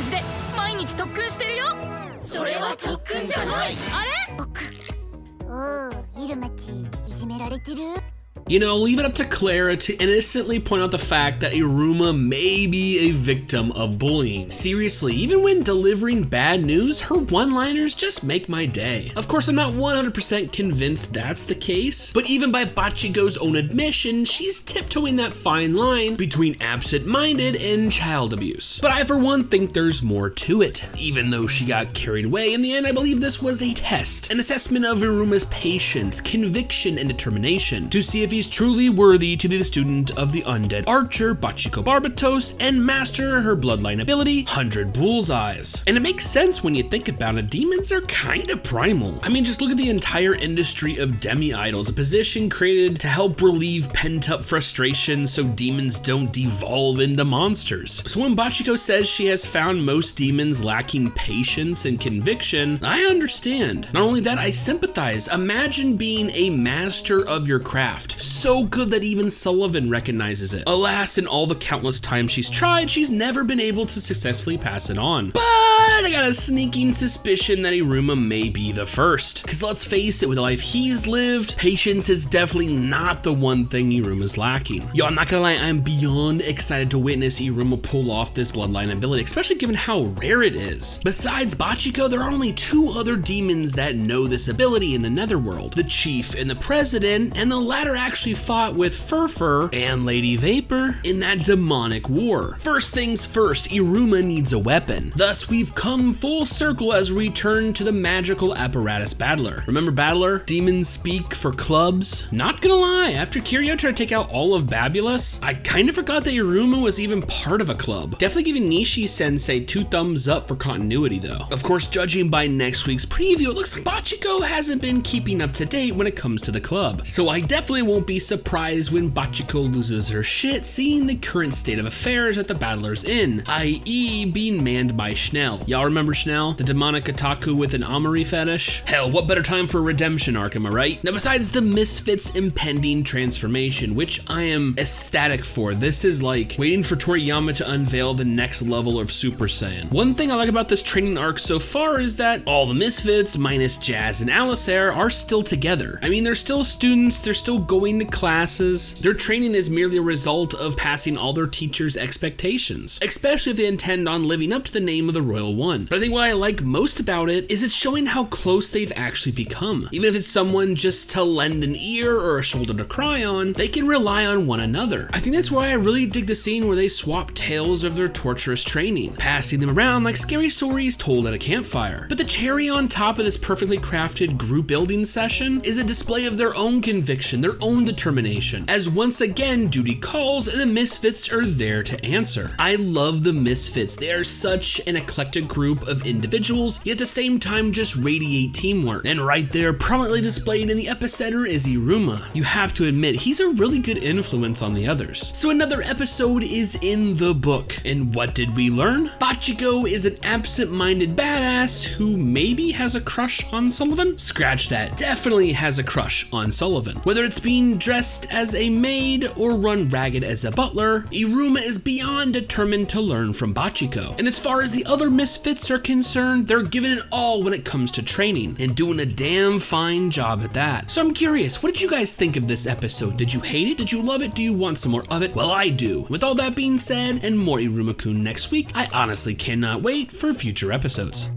ちで毎日特訓してるよ。それは特訓じゃない。あれ？僕。おう、イルマチ、いじめられてる？ You know, leave it up to Clara to innocently point out the fact that Iruma may be a victim of bullying. Seriously, even when delivering bad news, her one-liners just make my day. Of course, I'm not 100% convinced that's the case, but even by Bachiko's own admission, she's tiptoeing that fine line between absent-minded and child abuse. But I, for one, think there's more to it. Even though she got carried away, in the end, I believe this was a test, an assessment of Iruma's patience, conviction, and determination to see if he's truly worthy to be the student of the undead archer Bachiko Barbatos and master her bloodline ability, 100 Bullseyes. And it makes sense when you think about it, demons are kind of primal. I mean, just look at the entire industry of demi-idols, a position created to help relieve pent-up frustration so demons don't devolve into monsters. So when Bachiko says she has found most demons lacking patience and conviction, I understand. Not only that, I sympathize. Imagine being a master of your craft, so good that even Sullivan recognizes it. Alas, in all the countless times she's tried, she's never been able to successfully pass it on. But I got a sneaking suspicion that Iruma may be the first. Cause let's face it, with the life he's lived, patience is definitely not the one thing Iruma's lacking. Yo, I'm not gonna lie, I'm beyond excited to witness Iruma pull off this bloodline ability, especially given how rare it is. Besides Bachiko, there are only two other demons that know this ability in the Netherworld, the Chief and the President, and the latter actually fought with Furfur and Lady Vapor in that demonic war. First things first, Iruma needs a weapon. Thus, we've come full circle as we return to the magical apparatus Battler. Remember Battler? Demons speak for clubs. Not gonna lie, after Kiryu tried to take out all of Babulus, I kind of forgot that Iruma was even part of a club. Definitely giving Nishi-sensei 2 thumbs up for continuity though. Of course, judging by next week's preview, it looks like Bachiko hasn't been keeping up to date when it comes to the club. So I definitely won't be surprised when Bachiko loses her shit seeing the current state of affairs at the Battler's Inn, i.e. being manned by Schnell. Y'all remember Schnell? The demonic otaku with an Amari fetish? Hell, what better time for a redemption arc, am I right? Now besides the Misfits' impending transformation, which I am ecstatic for, this is like waiting for Toriyama to unveil the next level of Super Saiyan. One thing I like about this training arc so far is that all the Misfits, minus Jazz and Alisair, are still together. I mean, they're still students, they're still going to classes. Their training is merely a result of passing all their teachers' expectations, especially if they intend on living up to the name of the Royal One. But I think what I like most about it is it's showing how close they've actually become. Even if it's someone just to lend an ear or a shoulder to cry on, they can rely on one another. I think that's why I really dig the scene where they swap tales of their torturous training, passing them around like scary stories told at a campfire. But the cherry on top of this perfectly crafted group building session is a display of their own conviction, their own determination, as once again duty calls and the Misfits are there to answer. I love the Misfits. They are such an eclectic group of individuals, yet at the same time just radiate teamwork. And right there, prominently displayed in the epicenter is Iruma. You have to admit, he's a really good influence on the others. So another episode is in the book. And what did we learn? Bachiko is an absent-minded badass who maybe has a crush on Sullivan? Scratch that. Definitely has a crush on Sullivan. Whether it's being dressed as a maid or run ragged as a butler, Iruma is beyond determined to learn from Bachiko. And as far as the other Misfits are concerned, they're giving it all when it comes to training and doing a damn fine job at that. So I'm curious, what did you guys think of this episode? Did you hate it? Did you love it? Do you want some more of it? Well, I do. With all that being said, and more Iruma-kun next week, I honestly cannot wait for future episodes.